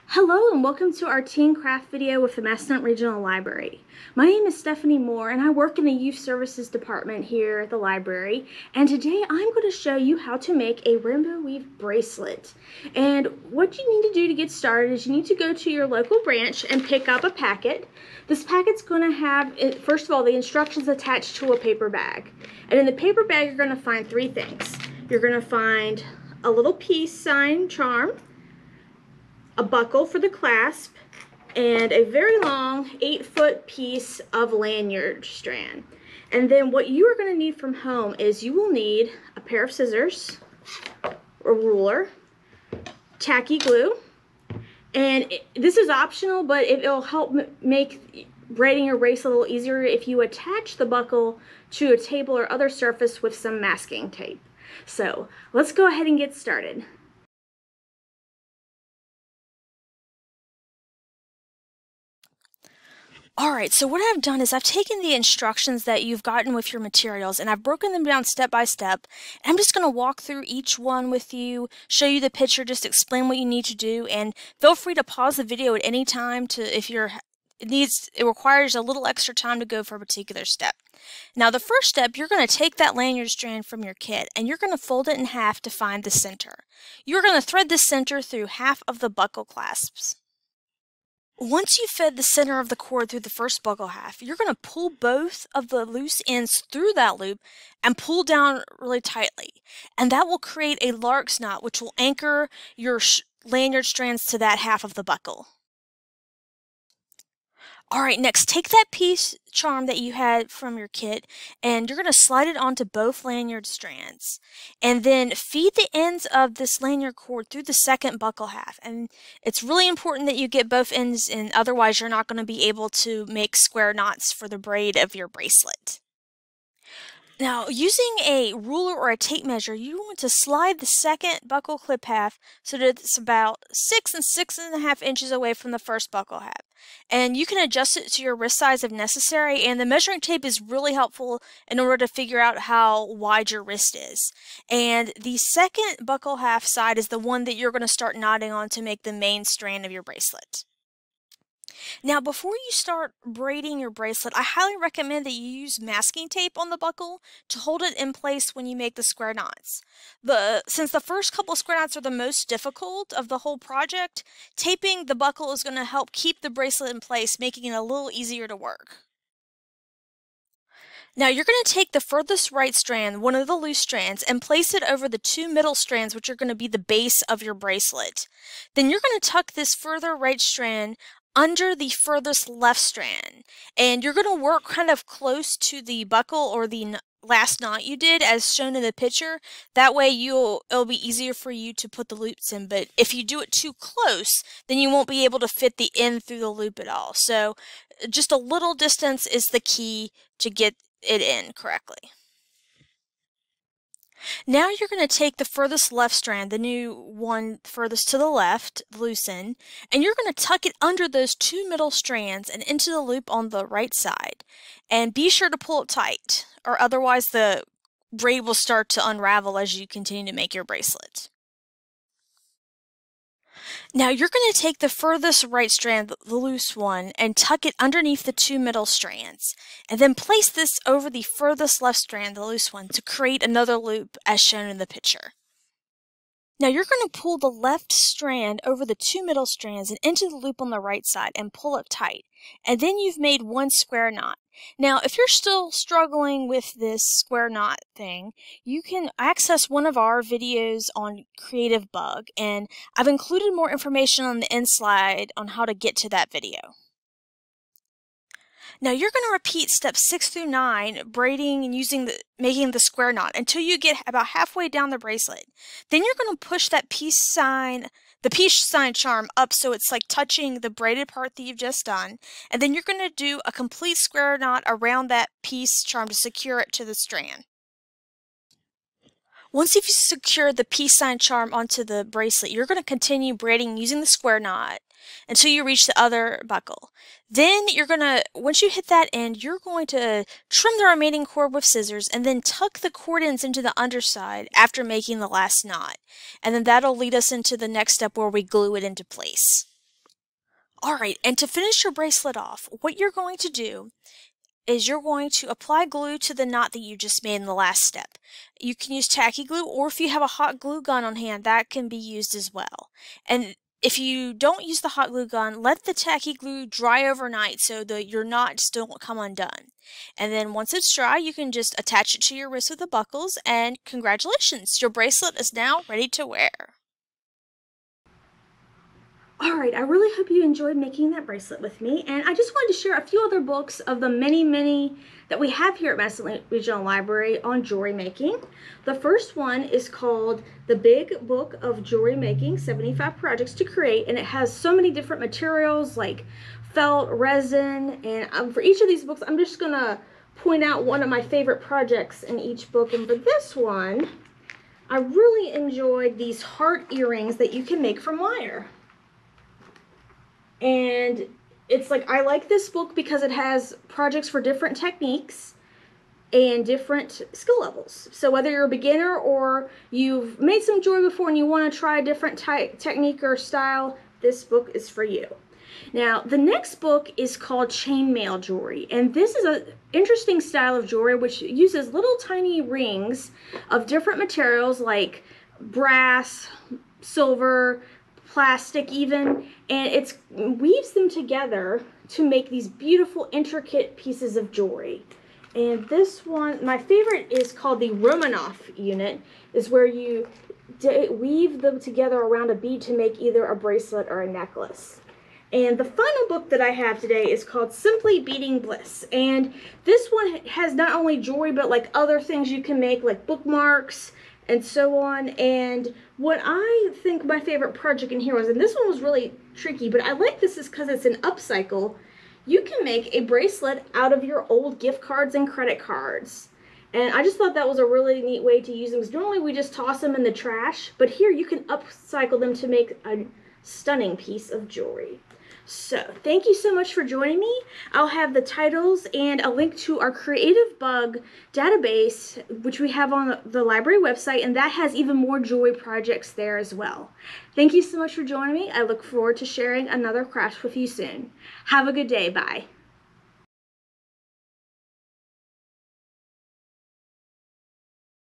Hello and welcome to our teen craft video with the Massanutten Regional Library. My name is Stephanie Moore and I work in the Youth Services Department here at the library, and today I'm going to show you how to make a rainbow weave bracelet. And what you need to do to get started is you need to go to your local branch and pick up a packet. This packet's going to have, first of all, the instructions attached to a paper bag. And in the paper bag you're going to find three things. You're going to find a little peace sign charm, a buckle for the clasp, and a very long 8-foot piece of lanyard strand. And then what you are going to need from home is you will need a pair of scissors, a ruler, tacky glue, and this is optional, but it will help make braiding your bracelet a little easier if you attach the buckle to a table or other surface with some masking tape. So let's go ahead and get started. Alright, so what I've done is I've taken the instructions that you've gotten with your materials and I've broken them down step by step. And I'm just going to walk through each one with you, show you the picture, just explain what you need to do, and feel free to pause the video at any time if it requires a little extra time to go for a particular step. Now the first step, you're going to take that lanyard strand from your kit and you're going to fold it in half to find the center. You're going to thread the center through half of the buckle clasps. Once you've fed the center of the cord through the first buckle half, you're going to pull both of the loose ends through that loop and pull down really tightly. And that will create a lark's knot, which will anchor your lanyard strands to that half of the buckle. Alright, next, take that piece charm that you had from your kit and you're going to slide it onto both lanyard strands. And then feed the ends of this lanyard cord through the second buckle half. And it's really important that you get both ends in, otherwise you're not going to be able to make square knots for the braid of your bracelet. Now, using a ruler or a tape measure, you want to slide the second buckle clip half so that it's about 6 and 6.5 inches away from the first buckle half. And you can adjust it to your wrist size if necessary, and the measuring tape is really helpful in order to figure out how wide your wrist is. And the second buckle half side is the one that you're going to start knotting on to make the main strand of your bracelet. Now, before you start braiding your bracelet, I highly recommend that you use masking tape on the buckle to hold it in place when you make the square knots. Since the first couple of square knots are the most difficult of the whole project, taping the buckle is going to help keep the bracelet in place, making it a little easier to work. Now you're going to take the furthest right strand, one of the loose strands, and place it over the two middle strands, which are going to be the base of your bracelet. Then you're going to tuck this further right strand under the furthest left strand, and you're going to work kind of close to the buckle or the last knot you did as shown in the picture. That way it'll be easier for you to put the loops in, but if you do it too close, then you won't be able to fit the end through the loop at all. So just a little distance is the key to get it in correctly. Now you're going to take the furthest left strand, the new one furthest to the left, the loose end, and you're going to tuck it under those two middle strands and into the loop on the right side. And be sure to pull it tight, or otherwise the braid will start to unravel as you continue to make your bracelet. Now you're going to take the furthest right strand, the loose one, and tuck it underneath the two middle strands. And then place this over the furthest left strand, the loose one, to create another loop as shown in the picture. Now you're going to pull the left strand over the two middle strands and into the loop on the right side and pull it tight. And then you've made one square knot. Now if you're still struggling with this square knot thing, you can access one of our videos on Creative Bug, and I've included more information on the end slide on how to get to that video. Now you're going to repeat steps 6 through 9, braiding and making the square knot until you get about halfway down the bracelet. Then you're going to push that the peace sign charm up so it's like touching the braided part that you've just done, and then you're going to do a complete square knot around that peace charm to secure it to the strand. Once you've secured the peace sign charm onto the bracelet, you're going to continue braiding using the square knot until you reach the other buckle. Then once you hit that end, you're going to trim the remaining cord with scissors and then tuck the cord ends into the underside after making the last knot. And then that'll lead us into the next step where we glue it into place. All right, and to finish your bracelet off, what you're going to do is you're going to apply glue to the knot that you just made in the last step. You can use tacky glue, or if you have a hot glue gun on hand, that can be used as well. And if you don't use the hot glue gun, let the tacky glue dry overnight so that your knots don't come undone. And then once it's dry, you can just attach it to your wrist with the buckles, and congratulations, your bracelet is now ready to wear. Alright, I really hope you enjoyed making that bracelet with me, and I just wanted to share a few other books of the many that we have here at Massanutten Regional Library on jewelry making. The first one is called The Big Book of Jewelry Making, 75 Projects to Create, and it has so many different materials like felt, resin, and for each of these books I'm just going to point out one of my favorite projects in each book. And for this one, I really enjoyed these heart earrings that you can make from wire. And it's like, I like this book because it has projects for different techniques and different skill levels. So whether you're a beginner or you've made some jewelry before and you want to try a different technique or style, this book is for you. Now, the next book is called Chainmail Jewelry, and this is an interesting style of jewelry which uses little tiny rings of different materials like brass, silver, plastic even, and it weaves them together to make these beautiful intricate pieces of jewelry. And this one, my favorite, is called the Romanoff unit, is where you weave them together around a bead to make either a bracelet or a necklace. And the final book that I have today is called Simply Beading Bliss, and this one has not only jewelry but like other things you can make, like bookmarks and so on. And what I think my favorite project in here was, and this one was really tricky, but I like this is because it's an upcycle. You can make a bracelet out of your old gift cards and credit cards. And I just thought that was a really neat way to use them, because normally we just toss them in the trash, but here you can upcycle them to make a stunning piece of jewelry. So, thank you so much for joining me. I'll have the titles and a link to our Creative Bug database, which we have on the library website, and that has even more jewelry projects there as well. Thank you so much for joining me. I look forward to sharing another craft with you soon. Have a good day. Bye.